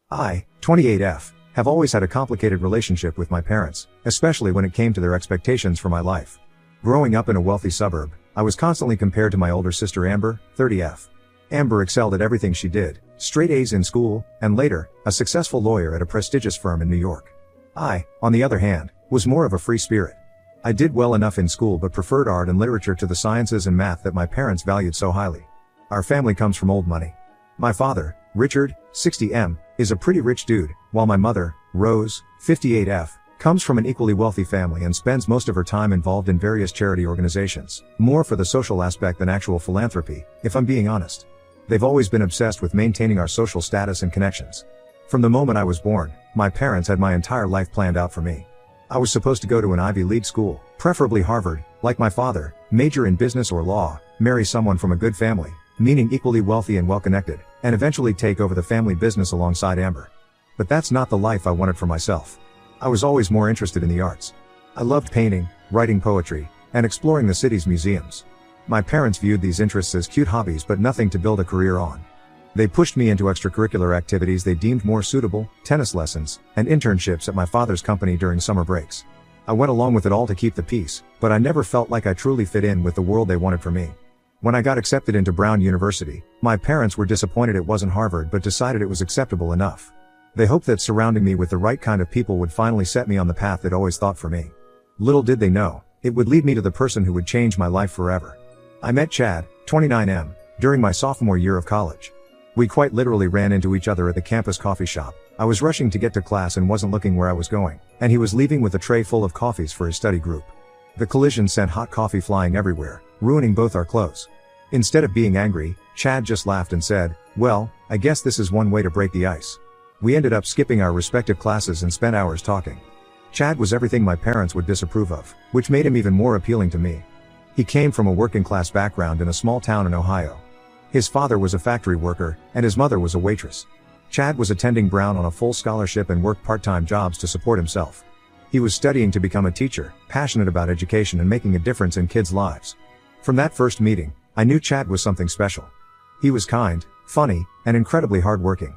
I, 28F, have always had a complicated relationship with my parents, especially when it came to their expectations for my life. Growing up in a wealthy suburb, I was constantly compared to my older sister Amber, 30F. Amber excelled at everything she did, straight A's in school, and later, a successful lawyer at a prestigious firm in New York. I, on the other hand, was more of a free spirit. I did well enough in school but preferred art and literature to the sciences and math that my parents valued so highly. Our family comes from old money. My father, Richard, 60M, is a pretty rich dude, while my mother, Rose, 58F, comes from an equally wealthy family and spends most of her time involved in various charity organizations, more for the social aspect than actual philanthropy, if I'm being honest. They've always been obsessed with maintaining our social status and connections. From the moment I was born, my parents had my entire life planned out for me. I was supposed to go to an Ivy League school, preferably Harvard, like my father, major in business or law, marry someone from a good family, meaning equally wealthy and well-connected, and eventually take over the family business alongside Amber. But that's not the life I wanted for myself. I was always more interested in the arts. I loved painting, writing poetry, and exploring the city's museums. My parents viewed these interests as cute hobbies but nothing to build a career on. They pushed me into extracurricular activities they deemed more suitable, tennis lessons, and internships at my father's company during summer breaks. I went along with it all to keep the peace, but I never felt like I truly fit in with the world they wanted for me. When I got accepted into Brown University, my parents were disappointed it wasn't Harvard but decided it was acceptable enough. They hoped that surrounding me with the right kind of people would finally set me on the path they'd always thought for me. Little did they know, it would lead me to the person who would change my life forever. I met Chad, 29M, during my sophomore year of college. We quite literally ran into each other at the campus coffee shop. I was rushing to get to class and wasn't looking where I was going, and he was leaving with a tray full of coffees for his study group. The collision sent hot coffee flying everywhere, ruining both our clothes. Instead of being angry, Chad just laughed and said, "Well, I guess this is one way to break the ice." We ended up skipping our respective classes and spent hours talking. Chad was everything my parents would disapprove of, which made him even more appealing to me. He came from a working class background in a small town in Ohio. His father was a factory worker, and his mother was a waitress. Chad was attending Brown on a full scholarship and worked part-time jobs to support himself. He was studying to become a teacher, passionate about education and making a difference in kids' lives. From that first meeting, I knew Chad was something special. He was kind, funny, and incredibly hardworking.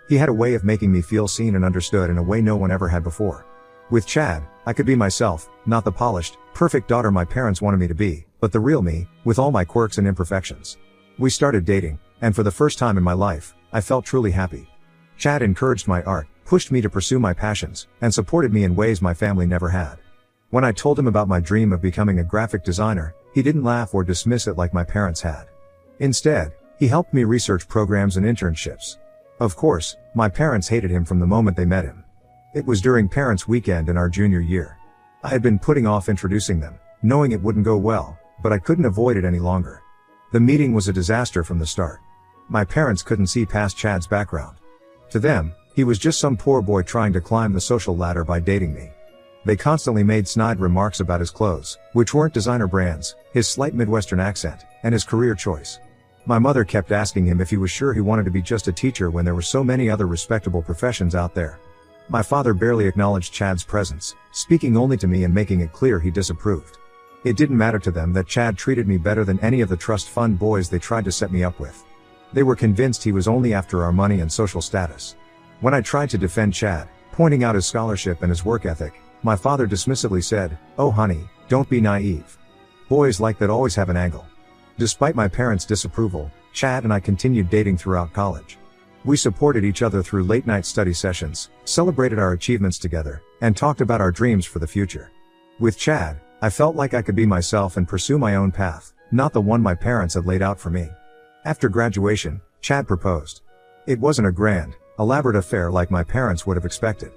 He had a way of making me feel seen and understood in a way no one ever had before. With Chad, I could be myself, not the polished, perfect daughter my parents wanted me to be, but the real me, with all my quirks and imperfections. We started dating, and for the first time in my life, I felt truly happy. Chad encouraged my art, pushed me to pursue my passions, and supported me in ways my family never had. When I told him about my dream of becoming a graphic designer, he didn't laugh or dismiss it like my parents had. Instead, he helped me research programs and internships. Of course, my parents hated him from the moment they met him. It was during Parents' Weekend in our junior year. I had been putting off introducing them, knowing it wouldn't go well, but I couldn't avoid it any longer. The meeting was a disaster from the start. My parents couldn't see past Chad's background. To them, he was just some poor boy trying to climb the social ladder by dating me. They constantly made snide remarks about his clothes, which weren't designer brands, his slight Midwestern accent, and his career choice. My mother kept asking him if he was sure he wanted to be just a teacher when there were so many other respectable professions out there. My father barely acknowledged Chad's presence, speaking only to me and making it clear he disapproved. It didn't matter to them that Chad treated me better than any of the trust fund boys they tried to set me up with. They were convinced he was only after our money and social status. When I tried to defend Chad, pointing out his scholarship and his work ethic, my father dismissively said, "Oh honey, don't be naive. Boys like that always have an angle." Despite my parents' disapproval, Chad and I continued dating throughout college. We supported each other through late-night study sessions, celebrated our achievements together, and talked about our dreams for the future. With Chad, I felt like I could be myself and pursue my own path, not the one my parents had laid out for me. After graduation, Chad proposed. It wasn't a grand, elaborate affair like my parents would have expected.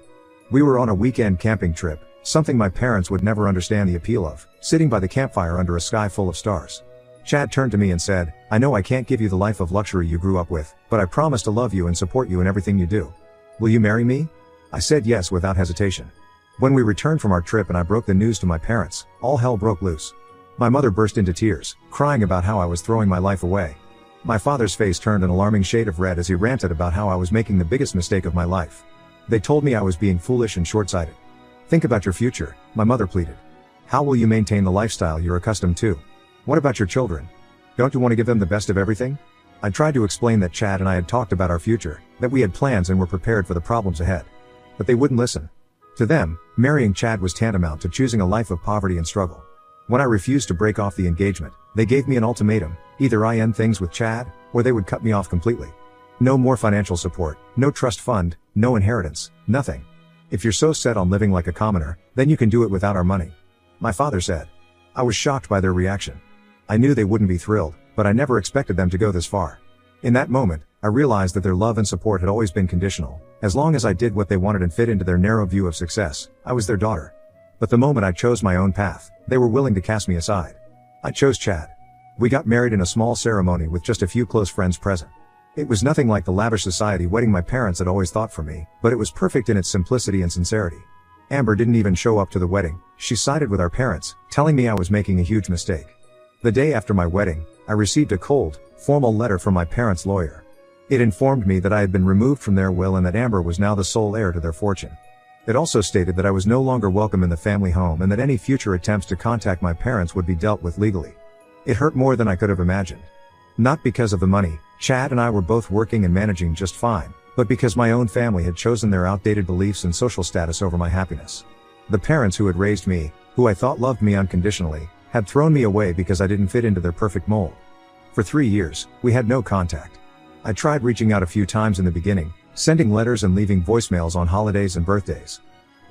We were on a weekend camping trip, something my parents would never understand the appeal of, sitting by the campfire under a sky full of stars. Chad turned to me and said, "I know I can't give you the life of luxury you grew up with, but I promise to love you and support you in everything you do. Will you marry me?" I said yes without hesitation. When we returned from our trip and I broke the news to my parents, all hell broke loose. My mother burst into tears, crying about how I was throwing my life away. My father's face turned an alarming shade of red as he ranted about how I was making the biggest mistake of my life. They told me I was being foolish and short-sighted. "Think about your future," my mother pleaded. "How will you maintain the lifestyle you're accustomed to? What about your children? Don't you want to give them the best of everything?" I tried to explain that Chad and I had talked about our future, that we had plans and were prepared for the problems ahead. But they wouldn't listen. To them, marrying Chad was tantamount to choosing a life of poverty and struggle. When I refused to break off the engagement, they gave me an ultimatum: either I end things with Chad, or they would cut me off completely. No more financial support, no trust fund, no inheritance, nothing. If you're so set on living like a commoner, then you can do it without our money, my father said. I was shocked by their reaction. I knew they wouldn't be thrilled, but I never expected them to go this far. In that moment, I realized that their love and support had always been conditional. As long as I did what they wanted and fit into their narrow view of success, I was their daughter. But the moment I chose my own path, they were willing to cast me aside. I chose Chad. We got married in a small ceremony with just a few close friends present. It was nothing like the lavish society wedding my parents had always thought for me, but it was perfect in its simplicity and sincerity. Amber didn't even show up to the wedding. She sided with our parents, telling me I was making a huge mistake. The day after my wedding, I received a cold, formal letter from my parents' lawyer. It informed me that I had been removed from their will and that Amber was now the sole heir to their fortune. It also stated that I was no longer welcome in the family home and that any future attempts to contact my parents would be dealt with legally. It hurt more than I could have imagined. Not because of the money, Chad and I were both working and managing just fine, but because my own family had chosen their outdated beliefs and social status over my happiness. The parents who had raised me, who I thought loved me unconditionally, had thrown me away because I didn't fit into their perfect mold. For 3 years, we had no contact. I tried reaching out a few times in the beginning, sending letters and leaving voicemails on holidays and birthdays.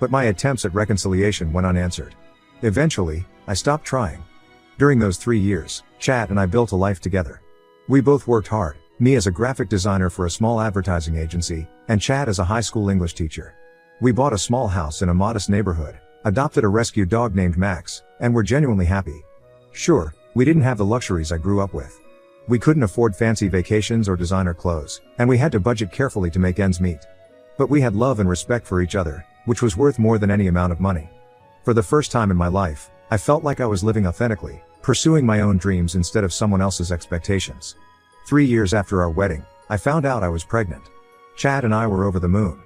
But my attempts at reconciliation went unanswered. Eventually, I stopped trying. During those 3 years, Chad and I built a life together. We both worked hard, me as a graphic designer for a small advertising agency, and Chad as a high school English teacher. We bought a small house in a modest neighborhood, adopted a rescue dog named Max, and were genuinely happy. Sure, we didn't have the luxuries I grew up with. We couldn't afford fancy vacations or designer clothes, and we had to budget carefully to make ends meet. But we had love and respect for each other, which was worth more than any amount of money. For the first time in my life, I felt like I was living authentically, pursuing my own dreams instead of someone else's expectations. 3 years after our wedding, I found out I was pregnant. Chad and I were over the moon.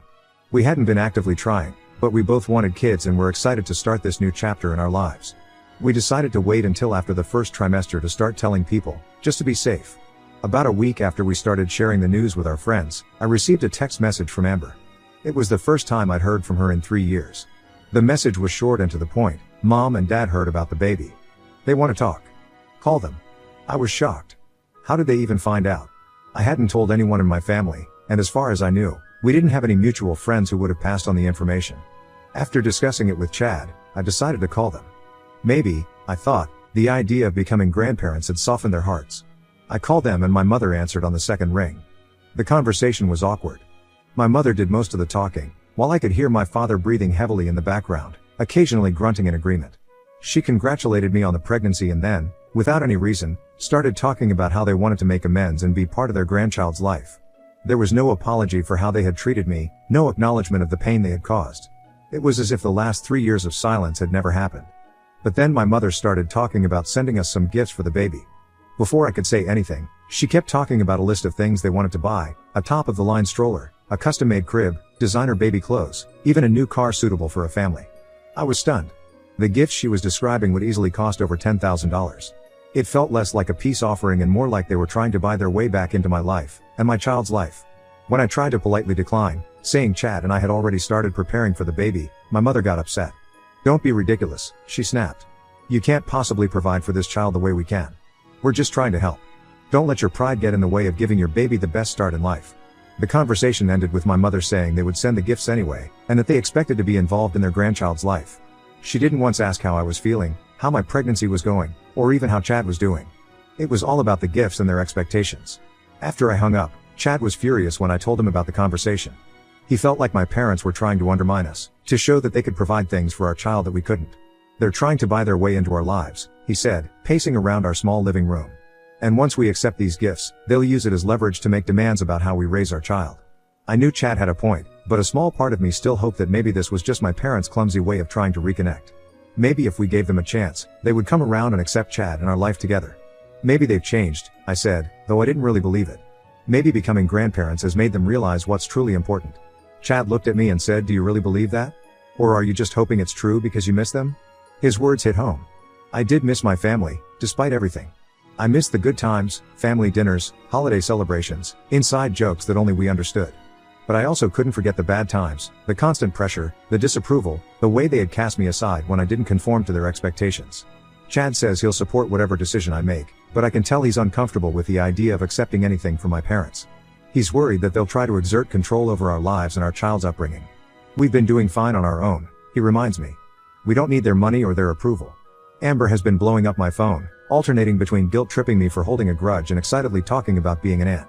We hadn't been actively trying, but we both wanted kids and were excited to start this new chapter in our lives. We decided to wait until after the first trimester to start telling people, just to be safe. About a week after we started sharing the news with our friends, I received a text message from Amber. It was the first time I'd heard from her in 3 years. The message was short and to the point: Mom and Dad heard about the baby. They want to talk. Call them. I was shocked. How did they even find out? I hadn't told anyone in my family, and as far as I knew, we didn't have any mutual friends who would have passed on the information. After discussing it with Chad, I decided to call them. Maybe, I thought, the idea of becoming grandparents had softened their hearts. I called them and my mother answered on the second ring. The conversation was awkward. My mother did most of the talking, while I could hear my father breathing heavily in the background, occasionally grunting in agreement. She congratulated me on the pregnancy and then, without any reason, started talking about how they wanted to make amends and be part of their grandchild's life. There was no apology for how they had treated me, no acknowledgement of the pain they had caused. It was as if the last 3 years of silence had never happened. But then my mother started talking about sending us some gifts for the baby. Before I could say anything, she kept talking about a list of things they wanted to buy: a top-of-the-line stroller, a custom-made crib, designer baby clothes, even a new car suitable for a family. I was stunned. The gifts she was describing would easily cost over $10,000. It felt less like a peace offering and more like they were trying to buy their way back into my life, and my child's life. When I tried to politely decline, saying Chad and I had already started preparing for the baby, my mother got upset. "Don't be ridiculous," she snapped. "You can't possibly provide for this child the way we can. We're just trying to help. Don't let your pride get in the way of giving your baby the best start in life." The conversation ended with my mother saying they would send the gifts anyway, and that they expected to be involved in their grandchild's life. She didn't once ask how I was feeling, how my pregnancy was going, or even how Chad was doing. It was all about the gifts and their expectations. After I hung up, Chad was furious when I told him about the conversation. He felt like my parents were trying to undermine us, to show that they could provide things for our child that we couldn't. "They're trying to buy their way into our lives," he said, pacing around our small living room. "And once we accept these gifts, they'll use it as leverage to make demands about how we raise our child." I knew Chad had a point, but a small part of me still hoped that maybe this was just my parents' clumsy way of trying to reconnect. Maybe if we gave them a chance, they would come around and accept Chad and our life together. "Maybe they've changed," I said, though I didn't really believe it. "Maybe becoming grandparents has made them realize what's truly important." Chad looked at me and said, "Do you really believe that? Or are you just hoping it's true because you miss them?" His words hit home. I did miss my family, despite everything. I missed the good times, family dinners, holiday celebrations, inside jokes that only we understood. But I also couldn't forget the bad times, the constant pressure, the disapproval, the way they had cast me aside when I didn't conform to their expectations. Chad says he'll support whatever decision I make, but I can tell he's uncomfortable with the idea of accepting anything from my parents. He's worried that they'll try to exert control over our lives and our child's upbringing. We've been doing fine on our own, he reminds me. We don't need their money or their approval. Amber has been blowing up my phone, alternating between guilt-tripping me for holding a grudge and excitedly talking about being an aunt.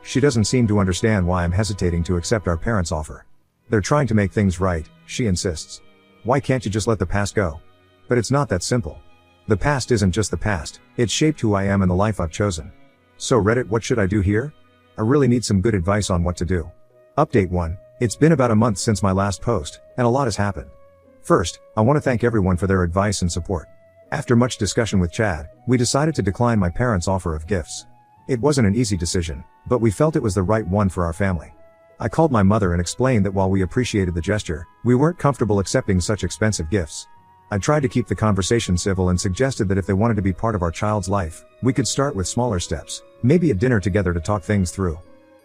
She doesn't seem to understand why I'm hesitating to accept our parents' offer. They're trying to make things right, she insists. Why can't you just let the past go? But it's not that simple. The past isn't just the past, it's shaped who I am and the life I've chosen. So Reddit, what should I do here? I really need some good advice on what to do. Update 1. It's been about a month since my last post, and a lot has happened. First, I want to thank everyone for their advice and support. After much discussion with Chad, we decided to decline my parents' offer of gifts. It wasn't an easy decision, but we felt it was the right one for our family. I called my mother and explained that while we appreciated the gesture, we weren't comfortable accepting such expensive gifts. I tried to keep the conversation civil and suggested that if they wanted to be part of our child's life, we could start with smaller steps, maybe a dinner together to talk things through.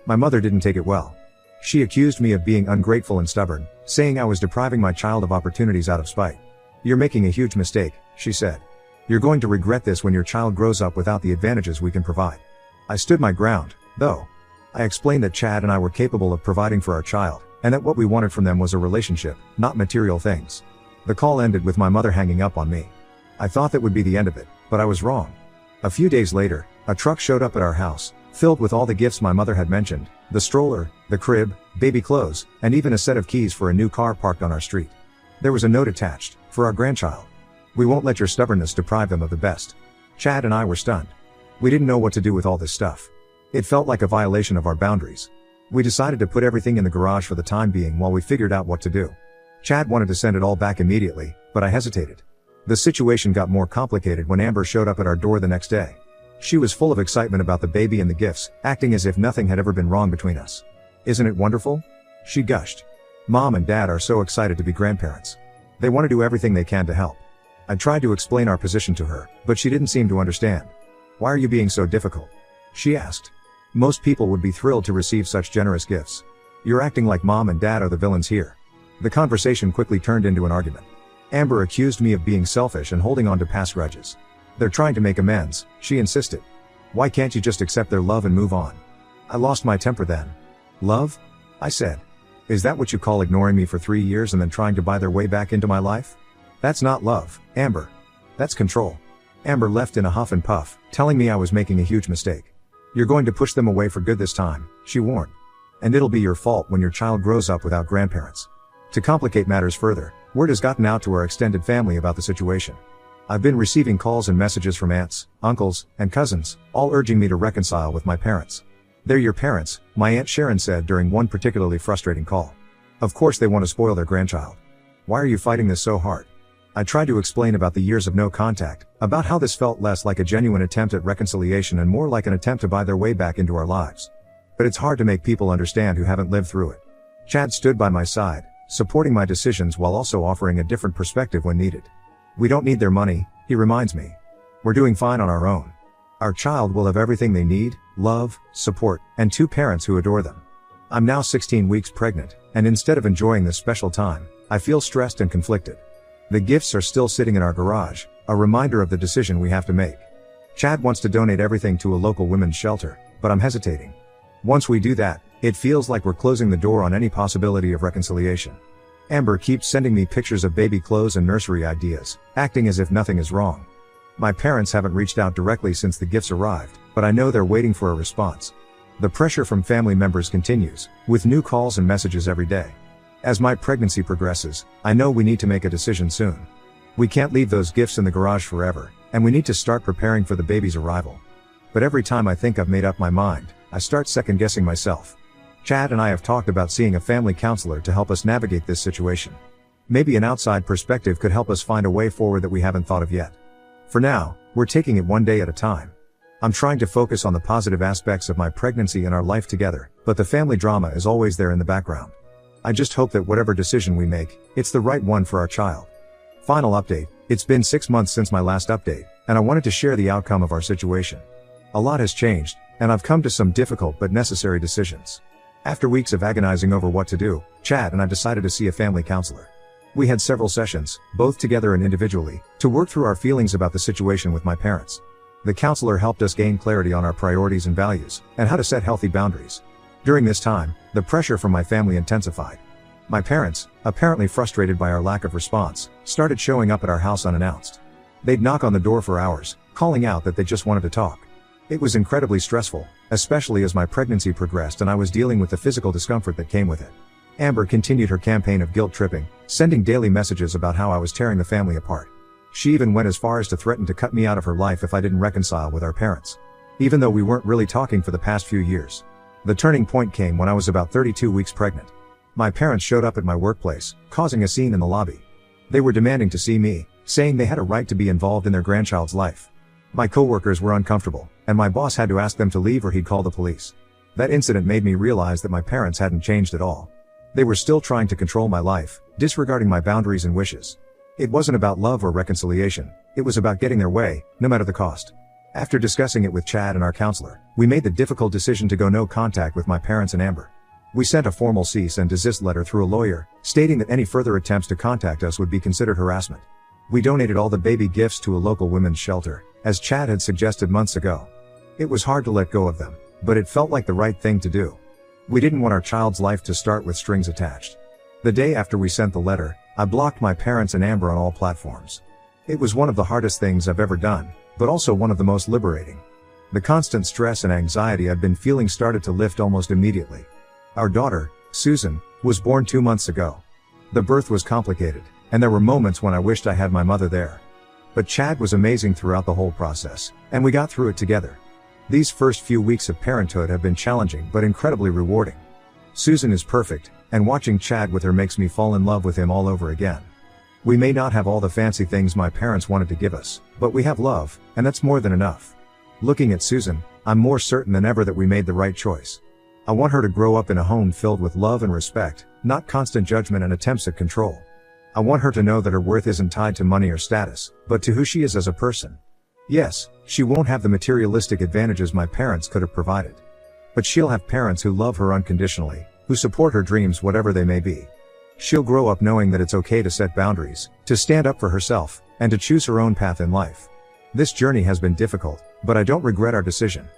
My mother didn't take it well. She accused me of being ungrateful and stubborn, saying I was depriving my child of opportunities out of spite. You're making a huge mistake, she said. You're going to regret this when your child grows up without the advantages we can provide. I stood my ground, though. I explained that Chad and I were capable of providing for our child, and that what we wanted from them was a relationship, not material things. The call ended with my mother hanging up on me. I thought that would be the end of it, but I was wrong. A few days later, a truck showed up at our house, filled with all the gifts my mother had mentioned, the stroller, the crib, baby clothes, and even a set of keys for a new car parked on our street. There was a note attached, for our grandchild. We won't let your stubbornness deprive them of the best. Chad and I were stunned. We didn't know what to do with all this stuff. It felt like a violation of our boundaries. We decided to put everything in the garage for the time being while we figured out what to do. Chad wanted to send it all back immediately, but I hesitated. The situation got more complicated when Amber showed up at our door the next day. She was full of excitement about the baby and the gifts, acting as if nothing had ever been wrong between us. Isn't it wonderful? She gushed. Mom and Dad are so excited to be grandparents. They want to do everything they can to help. I tried to explain our position to her, but she didn't seem to understand. Why are you being so difficult? She asked. Most people would be thrilled to receive such generous gifts. You're acting like Mom and Dad are the villains here. The conversation quickly turned into an argument. Amber accused me of being selfish and holding on to past grudges. They're trying to make amends, she insisted. Why can't you just accept their love and move on? I lost my temper then. Love? I said. Is that what you call ignoring me for 3 years and then trying to buy their way back into my life? That's not love, Amber. That's control. Amber left in a huff and puff, telling me I was making a huge mistake. You're going to push them away for good this time, she warned. And it'll be your fault when your child grows up without grandparents. To complicate matters further, word has gotten out to our extended family about the situation. I've been receiving calls and messages from aunts, uncles, and cousins, all urging me to reconcile with my parents. They're your parents, my Aunt Sharon said during one particularly frustrating call. Of course they want to spoil their grandchild. Why are you fighting this so hard? I tried to explain about the years of no contact, about how this felt less like a genuine attempt at reconciliation and more like an attempt to buy their way back into our lives. But it's hard to make people understand who haven't lived through it. Chad stood by my side, supporting my decisions while also offering a different perspective when needed. We don't need their money, he reminds me. We're doing fine on our own. Our child will have everything they need, love, support, and 2 parents who adore them. I'm now 16 weeks pregnant, and instead of enjoying this special time, I feel stressed and conflicted. The gifts are still sitting in our garage, a reminder of the decision we have to make. Chad wants to donate everything to a local women's shelter, but I'm hesitating. Once we do that, it feels like we're closing the door on any possibility of reconciliation. Amber keeps sending me pictures of baby clothes and nursery ideas, acting as if nothing is wrong. My parents haven't reached out directly since the gifts arrived, but I know they're waiting for a response. The pressure from family members continues, with new calls and messages every day. As my pregnancy progresses, I know we need to make a decision soon. We can't leave those gifts in the garage forever, and we need to start preparing for the baby's arrival. But every time I think I've made up my mind, I start second-guessing myself. Chad and I have talked about seeing a family counselor to help us navigate this situation. Maybe an outside perspective could help us find a way forward that we haven't thought of yet. For now, we're taking it one day at a time. I'm trying to focus on the positive aspects of my pregnancy and our life together, but the family drama is always there in the background. I just hope that whatever decision we make, it's the right one for our child. Final update, it's been 6 months since my last update. and I wanted to share the outcome of our situation. A lot has changed, and I've come to some difficult but necessary decisions. After weeks of agonizing over what to do, Chad and I decided to see a family counselor. We had several sessions, both together and individually, to work through our feelings about the situation with my parents. The counselor helped us gain clarity on our priorities and values, and how to set healthy boundaries. During this time, the pressure from my family intensified. My parents, apparently frustrated by our lack of response, started showing up at our house unannounced. They'd knock on the door for hours, calling out that they just wanted to talk. It was incredibly stressful, especially as my pregnancy progressed and I was dealing with the physical discomfort that came with it. Amber continued her campaign of guilt tripping, sending daily messages about how I was tearing the family apart. She even went as far as to threaten to cut me out of her life if I didn't reconcile with our parents. Even though we weren't really talking for the past few years. The turning point came when I was about 32 weeks pregnant. My parents showed up at my workplace, causing a scene in the lobby. They were demanding to see me, saying they had a right to be involved in their grandchild's life. My coworkers were uncomfortable, and my boss had to ask them to leave or he'd call the police. That incident made me realize that my parents hadn't changed at all. They were still trying to control my life, disregarding my boundaries and wishes. It wasn't about love or reconciliation, it was about getting their way, no matter the cost. After discussing it with Chad and our counselor, we made the difficult decision to go no contact with my parents and Amber. We sent a formal cease and desist letter through a lawyer, stating that any further attempts to contact us would be considered harassment. We donated all the baby gifts to a local women's shelter, as Chad had suggested months ago. It was hard to let go of them, but it felt like the right thing to do. We didn't want our child's life to start with strings attached. The day after we sent the letter, I blocked my parents and Amber on all platforms. It was one of the hardest things I've ever done, but also one of the most liberating. The constant stress and anxiety I'd been feeling started to lift almost immediately. Our daughter, Susan, was born 2 months ago. The birth was complicated, and there were moments when I wished I had my mother there. But Chad was amazing throughout the whole process, and we got through it together. These first few weeks of parenthood have been challenging but incredibly rewarding. Susan is perfect, and watching Chad with her makes me fall in love with him all over again. We may not have all the fancy things my parents wanted to give us, but we have love, and that's more than enough. Looking at Susan, I'm more certain than ever that we made the right choice. I want her to grow up in a home filled with love and respect, not constant judgment and attempts at control. I want her to know that her worth isn't tied to money or status, but to who she is as a person. Yes, she won't have the materialistic advantages my parents could have provided. But she'll have parents who love her unconditionally, who support her dreams whatever they may be. She'll grow up knowing that it's okay to set boundaries, to stand up for herself, and to choose her own path in life. This journey has been difficult, but I don't regret our decision.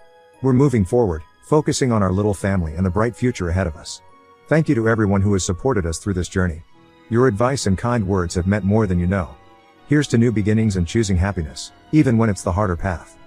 We're moving forward, focusing on our little family and the bright future ahead of us. Thank you to everyone who has supported us through this journey. Your advice and kind words have meant more than you know. Here's to new beginnings and choosing happiness, even when it's the harder path.